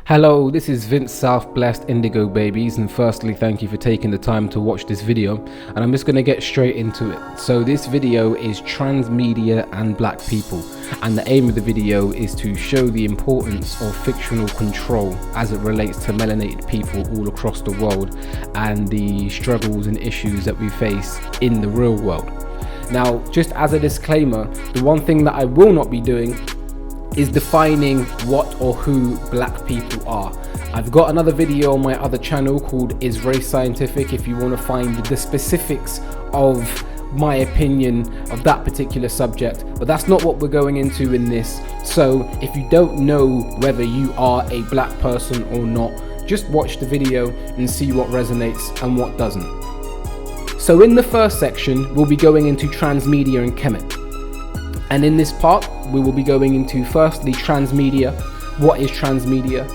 Hello, this is Vince South Blessed Indigo Babies, and firstly thank you for taking the time to watch this video, and I'm just going to get straight into it. So this video is transmedia and black people, and the aim of the video is to show the importance of fictional control as it relates to melanated people all across the world and the struggles and issues that we face in the real world. Now, just as a disclaimer, the one thing that I will not be doing is defining what or who black people are. I've got another video on my other channel called Is Race Scientific if you want to find the specifics of my opinion of that particular subject, but that's not what we're going into in this. So if you don't know whether you are a black person or not, just watch the video and see what resonates and what doesn't. So in the first section, we'll be going into transmedia and Kemet. And in this part, we will be going into firstly transmedia, what is transmedia,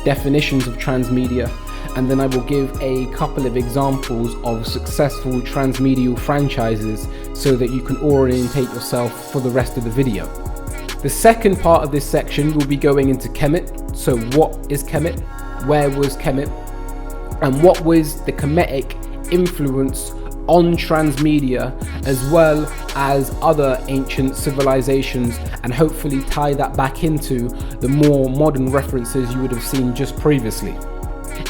definitions of transmedia, and then I will give a couple of examples of successful transmedial franchises so that you can orientate yourself for the rest of the video. The second part of this section will be going into Kemet. So what is Kemet, where was Kemet, and what was the Kemetic influence on transmedia as well as other ancient civilizations, and hopefully tie that back into the more modern references you would have seen just previously.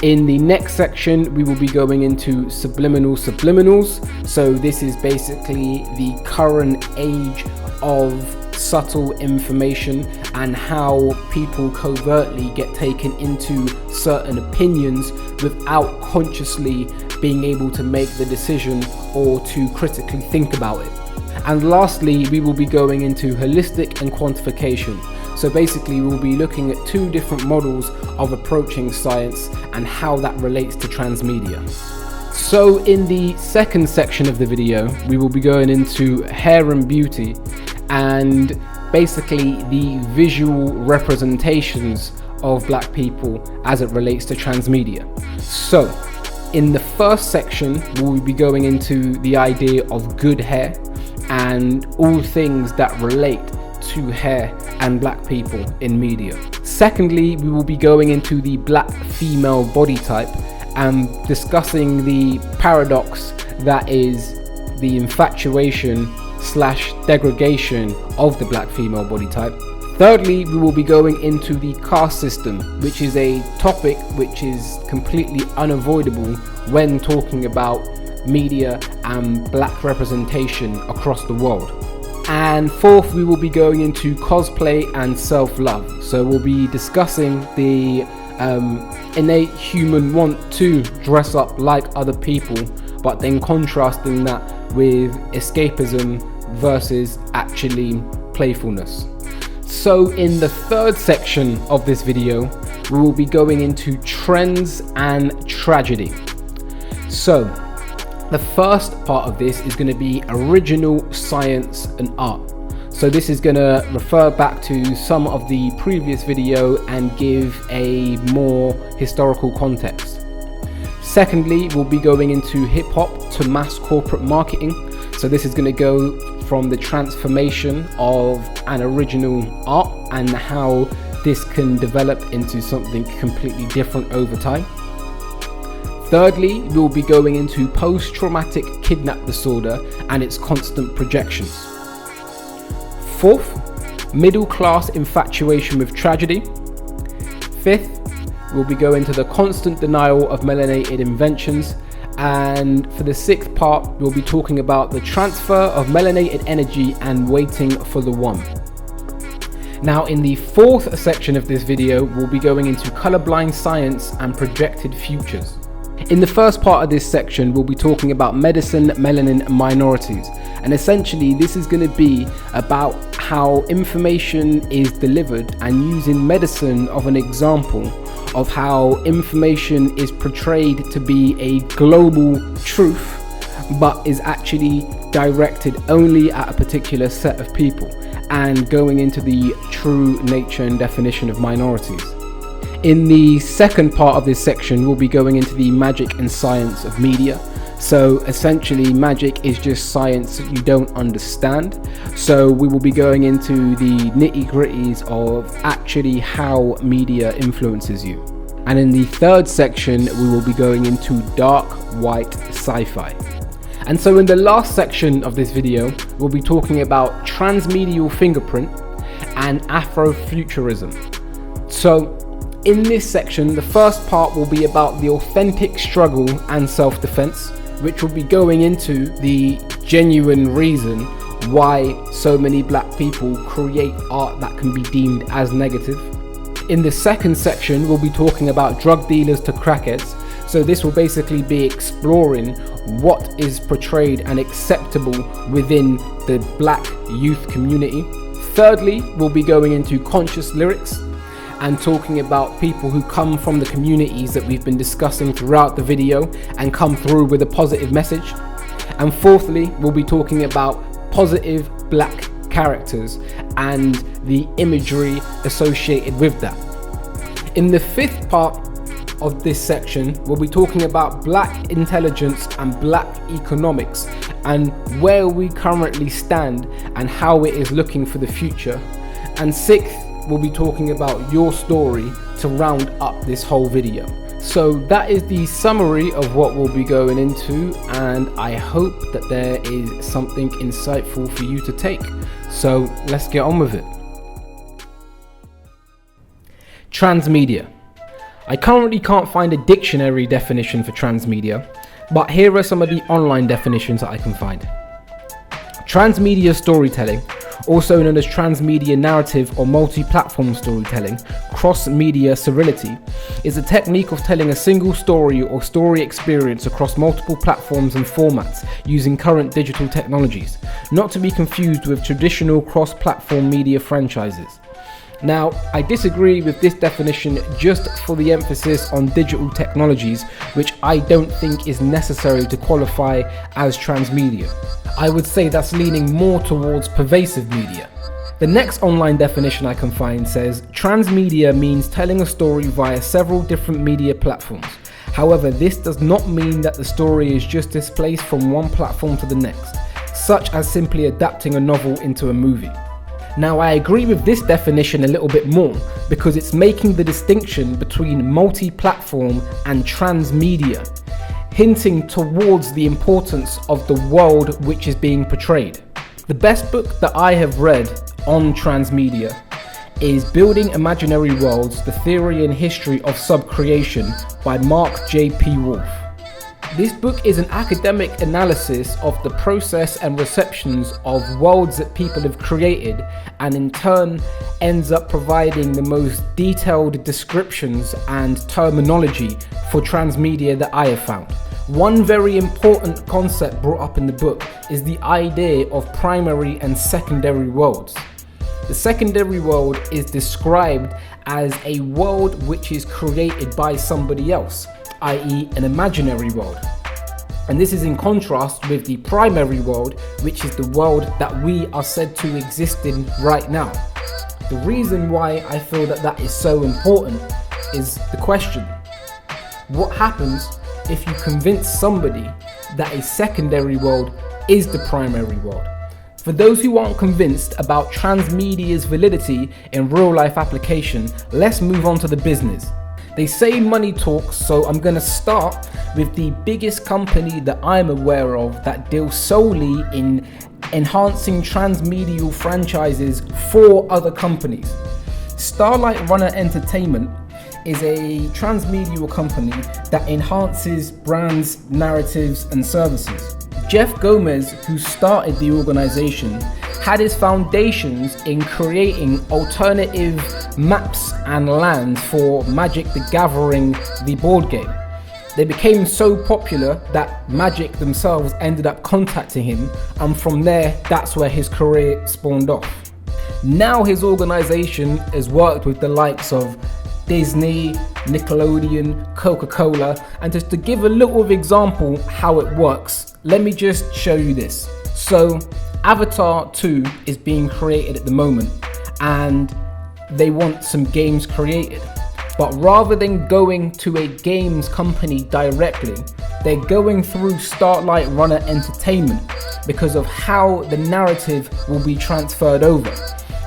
In the next section, we will be going into Subliminal Subliminals. So this is basically the current age of subtle information and how people covertly get taken into certain opinions without consciously being able to make the decision or to critically think about it. And lastly, we will be going into holistic and quantification. So basically we'll be looking at two different models of approaching science and how that relates to transmedia. So in the second section of the video, we will be going into hair and beauty and basically the visual representations of black people as it relates to transmedia. So in the first section, we'll be going into the idea of good hair and all things that relate to hair and black people in media. Secondly, we will be going into the black female body type and discussing the paradox that is the infatuation / degradation of the black female body type. Thirdly, we will be going into the caste system, which is a topic which is completely unavoidable when talking about media and black representation across the world. And fourth, we will be going into cosplay and self-love. So we'll be discussing the innate human want to dress up like other people, but then contrasting that with escapism versus actually playfulness. So in the third section of this video, we will be going into trends and tragedy. So the first part of this is going to be original science and art. So this is going to refer back to some of the previous video and give a more historical context. Secondly, we'll be going into hip hop to mass corporate marketing. So this is going to go from the transformation of an original art and how this can develop into something completely different over time. Thirdly, we'll be going into post-traumatic kidnap disorder and its constant projections. Fourth, middle-class infatuation with tragedy. Fifth, we'll be going to the constant denial of melanated inventions. And for the sixth part, we'll be talking about the transfer of melanated energy and waiting for the one. Now in the fourth section of this video, we'll be going into colorblind science and projected futures. In the first part of this section, we'll be talking about medicine, melanin, and minorities. And essentially this is going to be about how information is delivered and using medicine of an example of how information is portrayed to be a global truth but is actually directed only at a particular set of people, and going into the true nature and definition of minorities. In the second part of this section, we'll be going into the magic and science of media. So essentially magic is just science that you don't understand. So we will be going into the nitty-gritties of actually how media influences you. And in the third section, we will be going into dark white sci-fi. And so in the last section of this video, we'll be talking about transmedial fingerprint and Afrofuturism. So in this section, the first part will be about the authentic struggle and self-defense, which will be going into the genuine reason why so many black people create art that can be deemed as negative. In the second section, we'll be talking about drug dealers to crackheads. So this will basically be exploring what is portrayed and acceptable within the black youth community. Thirdly, we'll be going into conscious lyrics and talking about people who come from the communities that we've been discussing throughout the video and come through with a positive message. And fourthly, we'll be talking about positive black characters and the imagery associated with that. In the fifth part of this section, we'll be talking about black intelligence and black economics and where we currently stand and how it is looking for the future. And sixth, we'll be talking about your story to round up this whole video. So that is the summary of what we'll be going into, and I hope that there is something insightful for you to take. So let's get on with it. Transmedia. I currently can't find a dictionary definition for transmedia, but here are some of the online definitions that I can find. Transmedia storytelling, also known as transmedia narrative or multi-platform storytelling, cross-media seriality, is a technique of telling a single story or story experience across multiple platforms and formats using current digital technologies, not to be confused with traditional cross-platform media franchises. Now, I disagree with this definition just for the emphasis on digital technologies, which I don't think is necessary to qualify as transmedia. I would say that's leaning more towards pervasive media. The next online definition I can find says, transmedia means telling a story via several different media platforms. However, this does not mean that the story is just displaced from one platform to the next, such as simply adapting a novel into a movie. Now, I agree with this definition a little bit more because it's making the distinction between multi-platform and transmedia, hinting towards the importance of the world which is being portrayed. The best book that I have read on transmedia is Building Imaginary Worlds, The Theory and History of Subcreation by Mark J.P. Wolf. This book is an academic analysis of the process and receptions of worlds that people have created, and in turn ends up providing the most detailed descriptions and terminology for transmedia that I have found. One very important concept brought up in the book is the idea of primary and secondary worlds. The secondary world is described as a world which is created by somebody else, i.e. an imaginary world. And this is in contrast with the primary world, which is the world that we are said to exist in right now. The reason why I feel that that is so important is the question: what happens if you convince somebody that a secondary world is the primary world? For those who aren't convinced about transmedia's validity in real life application, let's move on to the business. They say money talks, so I'm going to start with the biggest company that I'm aware of that deals solely in enhancing transmedial franchises for other companies. Starlight Runner Entertainment is a transmedial company that enhances brands, narratives, and services. Jeff Gomez, who started the organization, had his foundations in creating alternative maps and lands for Magic the Gathering, the board game. They became so popular that Magic themselves ended up contacting him, and from there, that's where his career spawned off. Now his organization has worked with the likes of Disney, Nickelodeon, Coca-Cola, and just to give a little example how it works, let me just show you this. So Avatar 2 is being created at the moment, and they want some games created. But rather than going to a games company directly, they're going through Starlight Runner Entertainment because of how the narrative will be transferred over.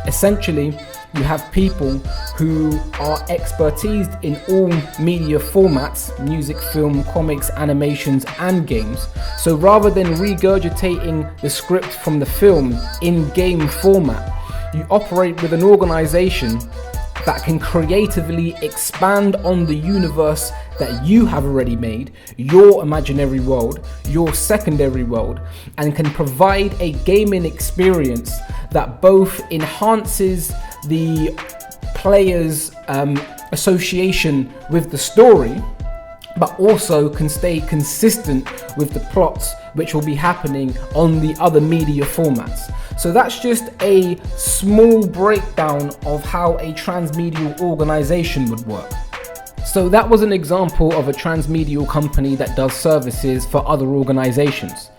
Essentially, You have people who are expertised in all media formats: music, film, comics, animations, and games. So rather than regurgitating the script from the film in game format, you operate with an organization that can creatively expand on the universe that you have already made, your imaginary world, your secondary world, and can provide a gaming experience that both enhances the player's association with the story, but also can stay consistent with the plots which will be happening on the other media formats. So that's just a small breakdown of how a transmedial organization would work. So that was an example of a transmedial company that does services for other organizations.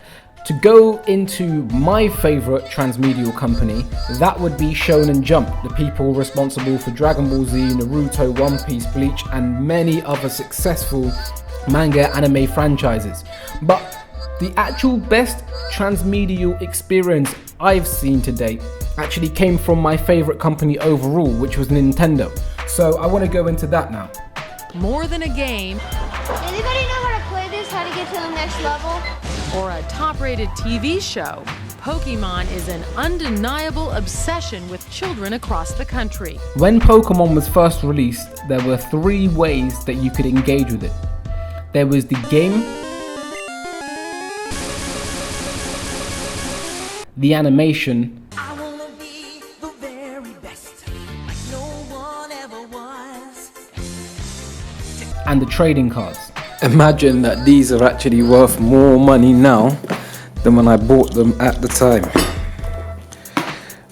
To go into my favorite transmedial company, that would be Shonen Jump, the people responsible for Dragon Ball Z, Naruto, One Piece, Bleach, and many other successful manga anime franchises. But the actual best transmedial experience I've seen to date actually came from my favorite company overall, which was Nintendo. So I want to go into that now. More than a game. Anybody know how to play this? How to get to the next level? Or a top-rated TV show, Pokemon is an undeniable obsession with children across the country. When Pokemon was first released, there were 3 ways that you could engage with it. There was the game, the animation, I wanna be the very best, like no one ever was. and the trading cards. Imagine that these are actually worth more money now than when I bought them at the time.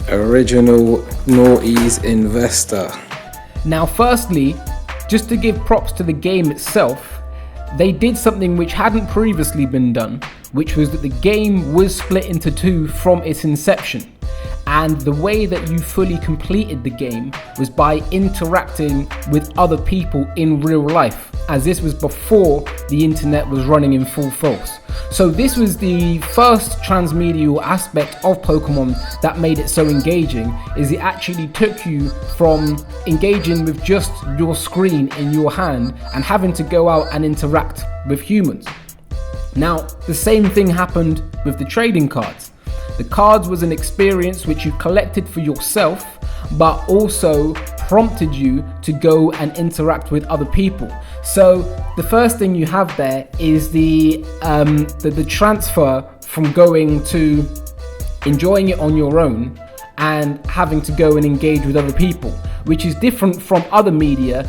Original Noughties investor. Now firstly, just to give props to the game itself, they did something which hadn't previously been done, which was that the game was split into 2 from its inception. And the way that you fully completed the game was by interacting with other people in real life, as this was before the internet was running in full force. So this was the first transmedial aspect of Pokemon that made it so engaging, is it actually took you from engaging with just your screen in your hand and having to go out and interact with humans. Now, the same thing happened with the trading cards. The cards was an experience which you collected for yourself, but also prompted you to go and interact with other people. So the first thing you have there is the transfer from going to enjoying it on your own and having to go and engage with other people, which is different from other media.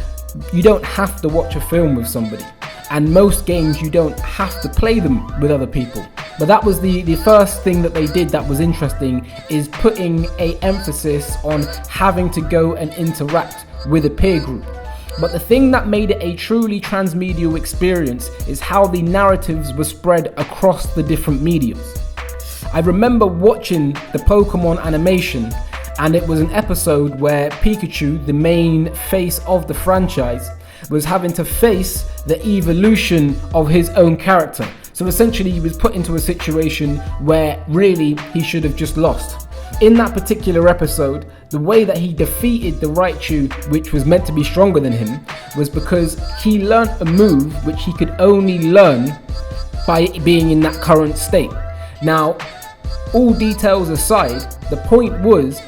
You don't have to watch a film with somebody, and most games you don't have to play them with other people. But that was the first thing that they did that was interesting, is putting a emphasis on having to go and interact with a peer group. But the thing that made it a truly transmedial experience is how the narratives were spread across the different mediums. I remember watching the Pokemon animation, and it was an episode where Pikachu, the main face of the franchise, was having to face the evolution of his own character. So essentially he was put into a situation where really he should have just lost. In that particular episode, the way that he defeated the Raichu, which was meant to be stronger than him, was because he learnt a move which he could only learn by being in that current state. Now, all details aside, the point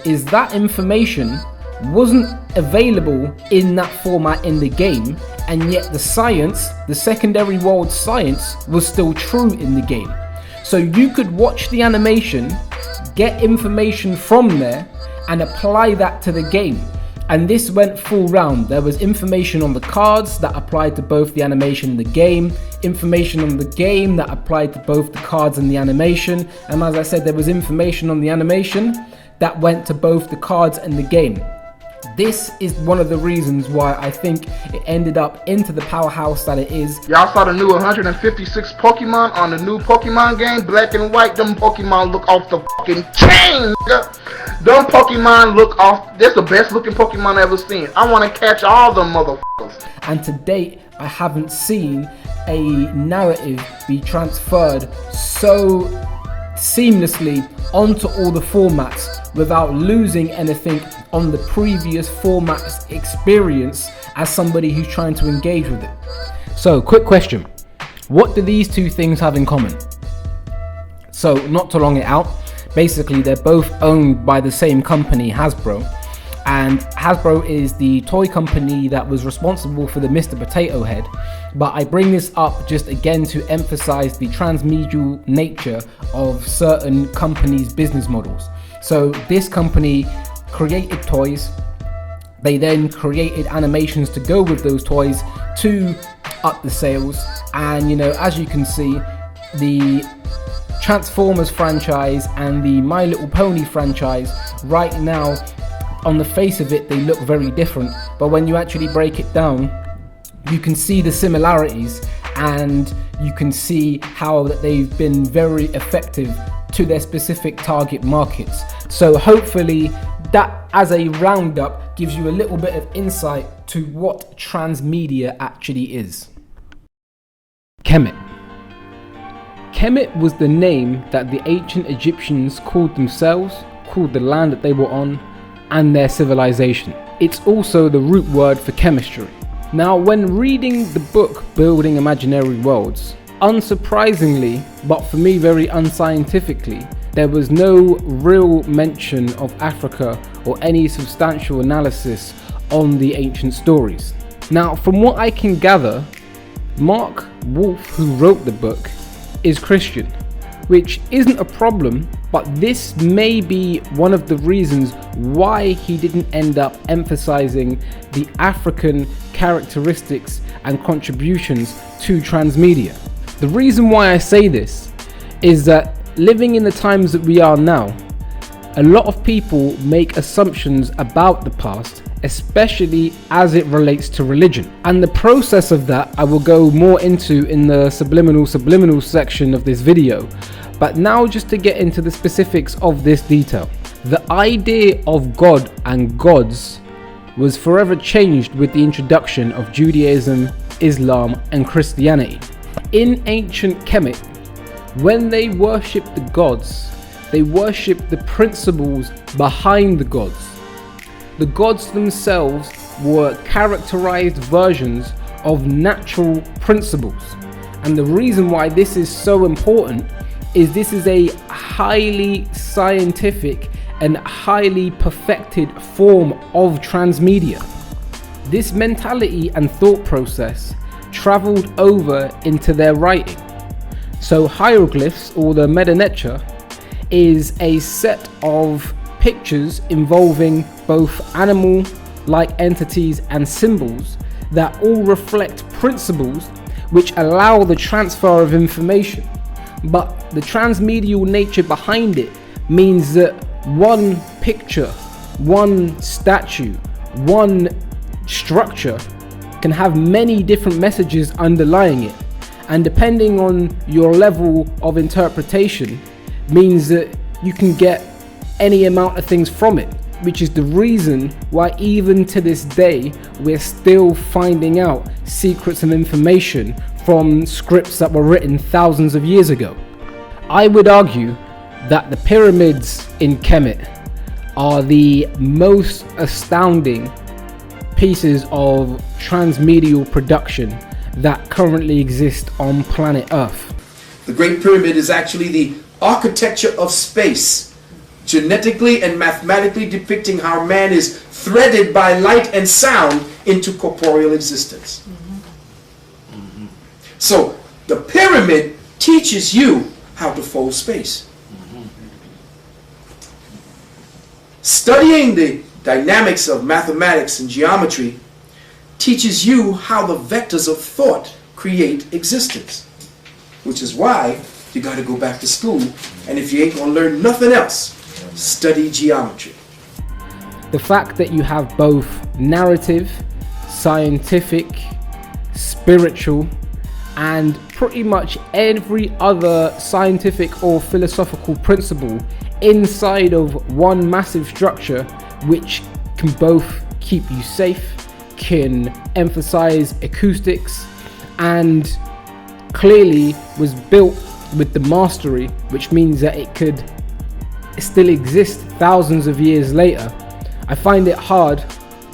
is that information wasn't available in that format in the game, and yet the science, the secondary world science, was still true in the game. So you could watch the animation, get information from there, and apply that to the game. And this went full round. There was information on the cards that applied to both the animation and the game, information on the game that applied to both the cards and the animation, and as I said, there was information on the animation that went to both the cards and the game. This is one of the reasons why I think it ended up into the powerhouse that it is. Y'all saw the new 156 Pokemon on the new Pokemon game, black and white. Them Pokemon look off the fucking chain, nigga. Them Pokemon look off. That's the best looking Pokemon I've ever seen. I want to catch all them motherfuckers. And to date, I haven't seen a narrative be transferred so seamlessly onto all the formats without losing anything on the previous format's experience as somebody who's trying to engage with it. So, quick question. What do these two things have in common? So, not to long it out, basically they're both owned by the same company, Hasbro. And Hasbro is the toy company that was responsible for the Mr. Potato Head. But I bring this up just again to emphasize the transmedial nature of certain companies' business models. So this company created toys. They then created animations to go with those toys to up the sales. And you know, as you can see, the Transformers franchise and the My Little Pony franchise right now, on the face of it, they look very different, but when you actually break it down, you can see the similarities, and you can see how that they've been very effective to their specific target markets. So hopefully that, as a roundup, gives you a little bit of insight to what transmedia actually is. Kemet. Kemet was the name that the ancient Egyptians called themselves, called the land that they were on, and their civilization. It's also the root word for chemistry. Now, when reading the book Building Imaginary Worlds, unsurprisingly, but for me very unscientifically, there was no real mention of Africa or any substantial analysis on the ancient stories. Now, from what I can gather, Mark Wolf, who wrote the book, is Christian, which isn't a problem, but this may be one of the reasons why he didn't end up emphasizing the African characteristics and contributions to transmedia. The reason why I say this is that living in the times that we are now, a lot of people make assumptions about the past, especially as it relates to religion. And the process of that I will go more into in the Subliminal Subliminals section of this video. But now, just to get into the specifics of this detail. The idea of God and gods was forever changed with the introduction of Judaism, Islam and Christianity. In ancient Kemet, when they worshipped the gods, they worshipped the principles behind the gods. The gods themselves were characterized versions of natural principles. And the reason why this is so important is this is a highly scientific and highly perfected form of transmedia. This mentality and thought process traveled over into their writing. So hieroglyphs, or the Meta-Netra, is a set of pictures involving both animal-like entities and symbols that all reflect principles which allow the transfer of information. But the transmedial nature behind it means that one picture, one statue, one structure can have many different messages underlying it. And depending on your level of interpretation means that you can get any amount of things from it, which is the reason why even to this day we're still finding out secrets and information from scripts that were written thousands of years ago. I would argue that the pyramids in Kemet are the most astounding pieces of transmedial production that currently exist on planet Earth. The Great Pyramid is actually the architecture of space, genetically and mathematically depicting how man is threaded by light and sound into corporeal existence. So the pyramid teaches you how to fold space. Studying the dynamics of mathematics and geometry teaches you how the vectors of thought create existence, which is why you got to go back to school, and if you ain't gonna learn nothing else, study geometry. The fact that you have both narrative, scientific, spiritual, and pretty much every other scientific or philosophical principle inside of one massive structure, which can both keep you safe, can emphasize acoustics, and clearly was built with the mastery, which means that it could still exist thousands of years later, I find it hard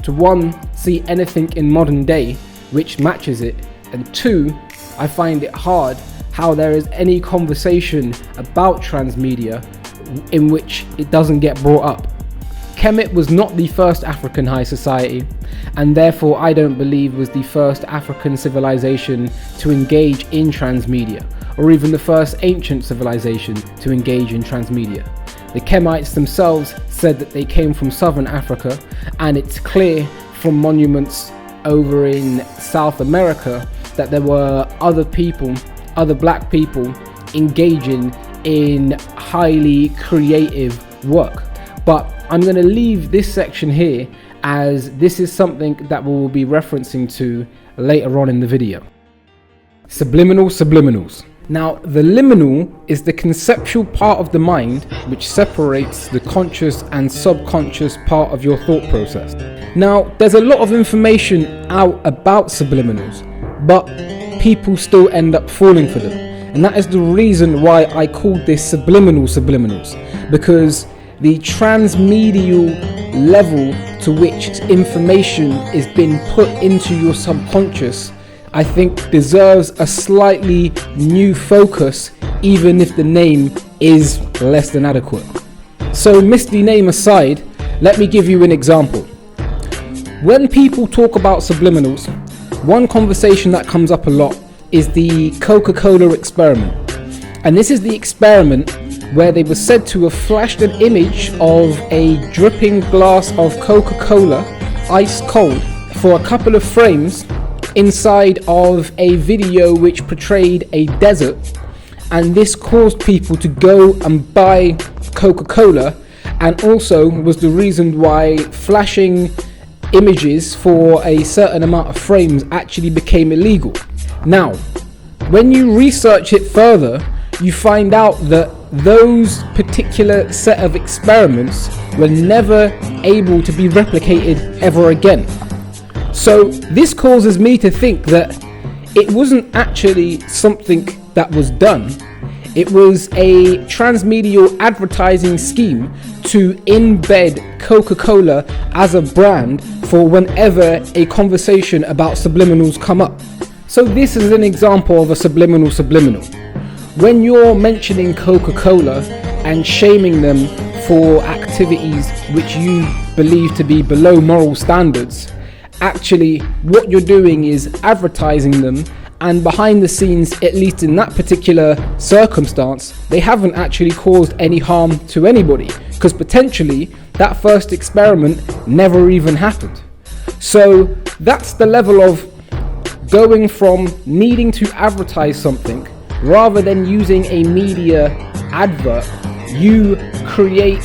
to, one, see anything in modern day which matches it, and two, I find it hard how there is any conversation about transmedia in which it doesn't get brought up. Kemet was not the first African high society, and therefore I don't believe was the first African civilization to engage in transmedia, or even the first ancient civilization to engage in transmedia. The Kemites themselves said that they came from southern Africa, and it's clear from monuments over in South America that there were other people, other black people, engaging in highly creative work. But I'm going to leave this section here, as this is something that we will be referencing to later on in the video. Subliminal subliminals. Now, the liminal is the conceptual part of the mind which separates the conscious and subconscious part of your thought process. Now, there's a lot of information out about subliminals, but people still end up falling for them. And that is the reason why I called this subliminal subliminals, because the transmedial level to which information is being put into your subconscious, I think deserves a slightly new focus, even if the name is less than adequate. So, misty name aside, let me give you an example. When people talk about subliminals, one conversation that comes up a lot is the Coca-Cola experiment. And this is the experiment where they were said to have flashed an image of a dripping glass of Coca-Cola, ice cold, for a couple of frames inside of a video which portrayed a desert, and this caused people to go and buy Coca-Cola, and also was the reason why flashing images for a certain amount of frames actually became illegal. Now, when you research it further, you find out that those particular set of experiments were never able to be replicated ever again. So this causes me to think that it wasn't actually something that was done. It was a transmedial advertising scheme to embed Coca-Cola as a brand for whenever a conversation about subliminals come up. So this is an example of a subliminal subliminal. When you're mentioning Coca-Cola and shaming them for activities which you believe to be below moral standards, actually what you're doing is advertising them, and behind the scenes, at least in that particular circumstance, they haven't actually caused any harm to anybody, because potentially that first experiment never even happened. So that's the level of going from needing to advertise something, rather than using a media advert, you create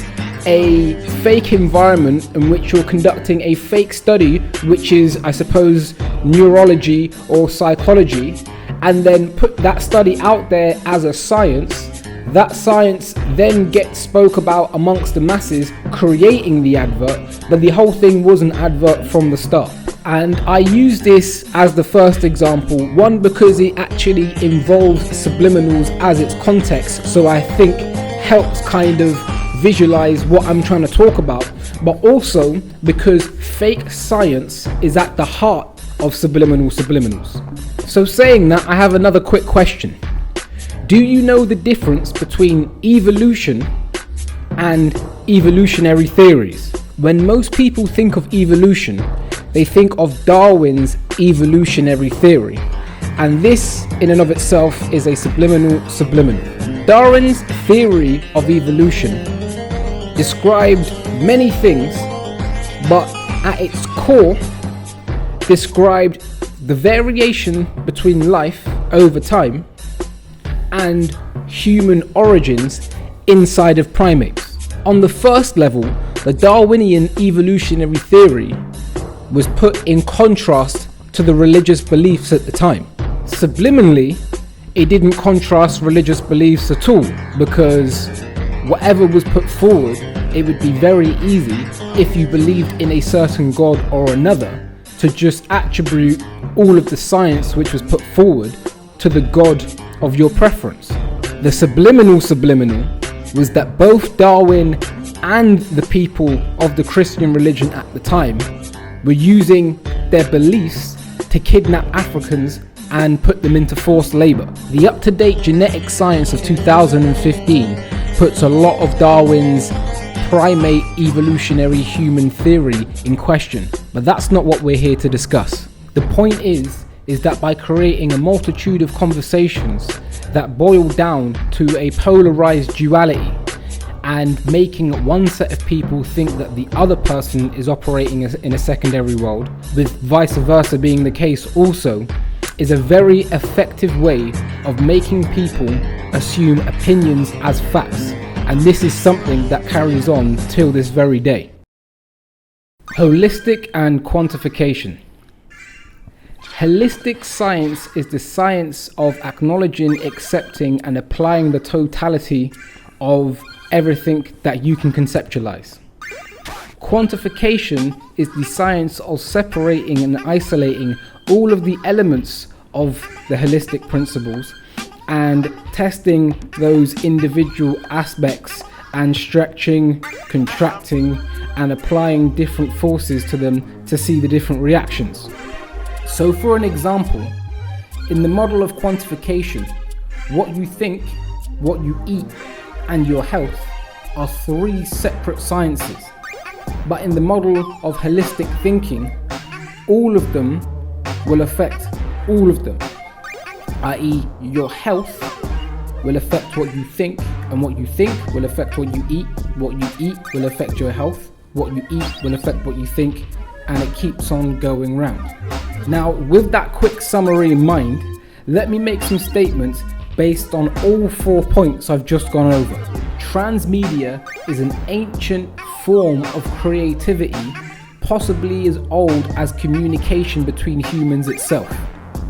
a fake environment in which you're conducting a fake study, which is, I suppose, neurology or psychology, and then put that study out there as a science. That science then gets spoke about amongst the masses, creating the advert, but the whole thing was an advert from the start. And I use this as the first example, one, because it actually involves subliminals as its context, so I think helps kind of visualize what I'm trying to talk about, but also because fake science is at the heart of subliminal subliminals. So saying that, I have another quick question. Do you know the difference between evolution and evolutionary theories? When most people think of evolution, they think of Darwin's evolutionary theory, and this in and of itself is a subliminal subliminal. Darwin's theory of evolution described many things, but at its core described the variation between life over time and human origins inside of primates. On the first level, the Darwinian evolutionary theory was put in contrast to the religious beliefs at the time. Subliminally, it didn't contrast religious beliefs at all, because whatever was put forward, it would be very easy, if you believed in a certain god or another, to just attribute all of the science which was put forward to the god of your preference. The subliminal subliminal was that both Darwin and the people of the Christian religion at the time were using their beliefs to kidnap Africans and put them into forced labor. The up-to-date genetic science of 2015 puts a lot of Darwin's primate evolutionary human theory in question, but that's not what we're here to discuss. The point is that by creating a multitude of conversations that boil down to a polarized duality and making one set of people think that the other person is operating in a secondary world, with vice versa being the case also, is a very effective way of making people assume opinions as facts. And this is something that carries on till this very day. Holistic and quantification. Holistic science is the science of acknowledging, accepting, and applying the totality of everything that you can conceptualize. Quantification is the science of separating and isolating all of the elements of the holistic principles and testing those individual aspects and stretching, contracting, and applying different forces to them to see the different reactions. So for an example, in the model of quantification, what you think, what you eat, and your health are three separate sciences. But in the model of holistic thinking, all of them will affect all of them, i.e. your health will affect what you think, and what you think will affect what you eat will affect your health, what you eat will affect what you think, and it keeps on going round. Now, with that quick summary in mind, let me make some statements based on all 4 points I've just gone over. Transmedia is an ancient form of creativity, possibly as old as communication between humans itself.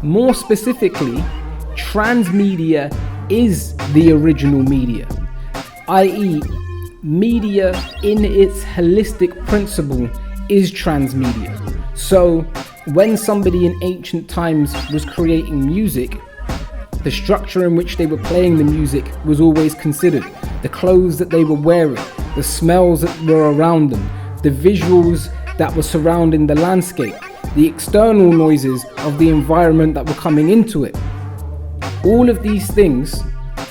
More specifically, transmedia is the original media, i.e. media in its holistic principle is transmedia. So when somebody in ancient times was creating music, the structure in which they were playing the music was always considered. The clothes that they were wearing, the smells that were around them, the visuals that were surrounding the landscape, the external noises of the environment that were coming into it. All of these things,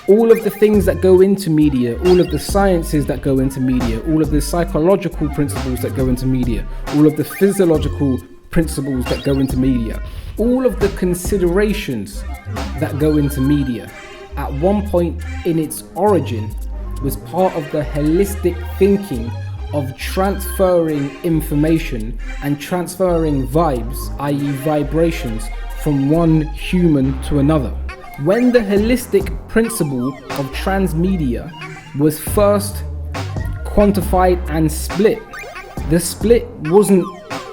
all of the things that go into media, all of the sciences that go into media, all of the psychological principles that go into media, all of the physiological principles that go into media, all of the considerations that go into media, at one point in its origin was part of the holistic thinking of transferring information and transferring vibes, i.e. vibrations, from one human to another. When the holistic principle of transmedia was first quantified and split, the split wasn't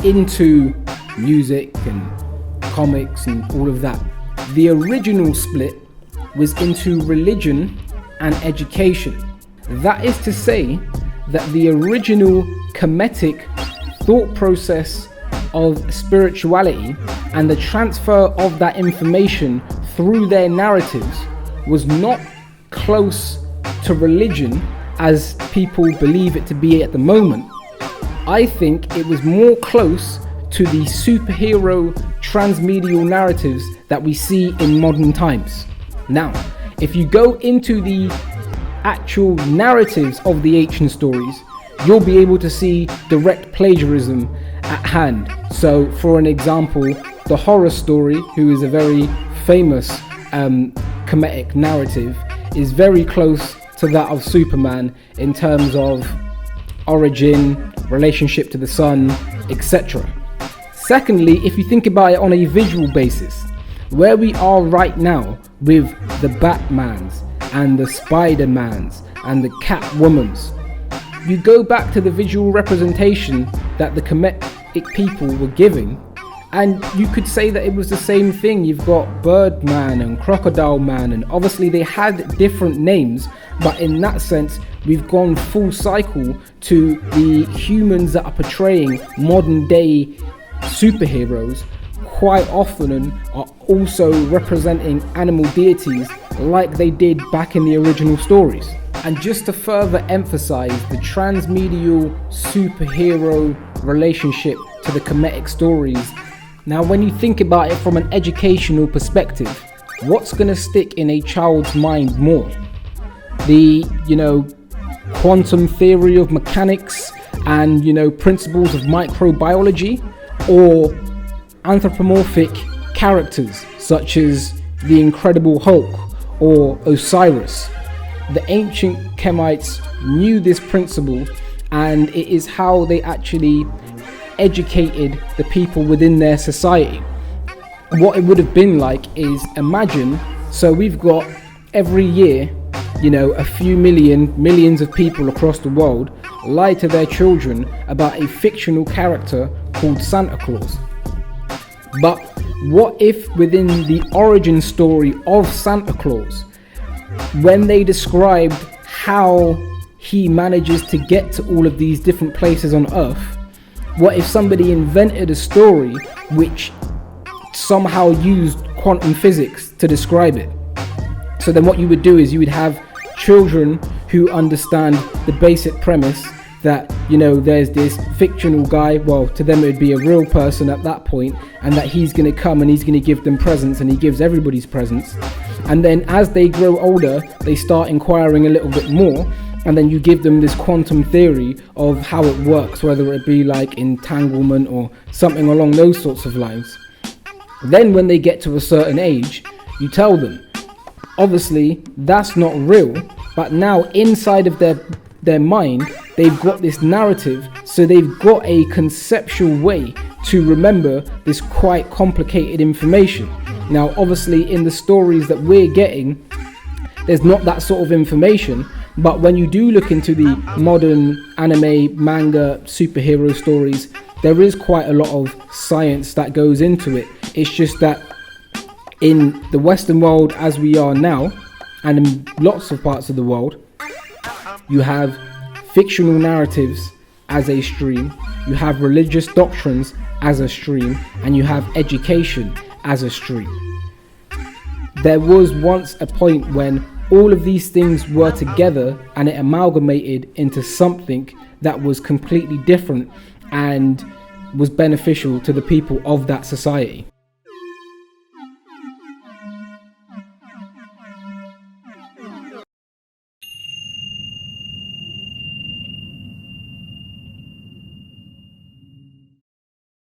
into music and comics and all of that. The original split was into religion and education. That is to say that the original Kemetic thought process of spirituality and the transfer of that information through their narratives was not close to religion as people believe it to be at the moment. I think it was more close to the superhero transmedial narratives that we see in modern times. Now, if you go into the actual narratives of the ancient stories, you'll be able to see direct plagiarism at hand. So for an example, the horror story, who is a very famous Kemetic narrative, is very close to that of Superman in terms of origin, relationship to the sun, etc. Secondly, if you think about it on a visual basis, where we are right now with the Batmans and the Spider-Mans and the Catwomans, you go back to the visual representation that the Kemetic people were giving, and you could say that it was the same thing. You've got Birdman and Crocodile Man, and obviously they had different names, but in that sense we've gone full cycle to the humans that are portraying modern day superheroes quite often and are also representing animal deities like they did back in the original stories. And just to further emphasize the transmedial superhero relationship to the Kemetic stories, now when you think about it from an educational perspective, what's going to stick in a child's mind more? The, quantum theory of mechanics and, principles of microbiology, or anthropomorphic characters such as the Incredible Hulk or Osiris? The ancient Kemites knew this principle, and it is how they actually educated the people within their society. What it would have been like is, imagine, so we've got every year, a few millions of people across the world lie to their children about a fictional character called Santa Claus. But what if within the origin story of Santa Claus, when they described how he manages to get to all of these different places on Earth, what if somebody invented a story which somehow used quantum physics to describe it? So then what you would do is you would have children who understand the basic premise that, there's this fictional guy, well, to them it would be a real person at that point, and that he's going to come and he's going to give them presents, and he gives everybody's presents. And then as they grow older, they start inquiring a little bit more, and then you give them this quantum theory of how it works, whether it be like entanglement or something along those sorts of lines. Then when they get to a certain age, you tell them, obviously that's not real, but now inside of their mind, they've got this narrative, so they've got a conceptual way to remember this quite complicated information. Now, obviously, in the stories that we're getting, there's not that sort of information, but when you do look into the modern anime, manga, superhero stories, there is quite a lot of science that goes into it. It's just that in the Western world as we are now, and in lots of parts of the world, you have fictional narratives as a stream, you have religious doctrines as a stream, and you have education as a stream. There was once a point when all of these things were together and it amalgamated into something that was completely different and was beneficial to the people of that society.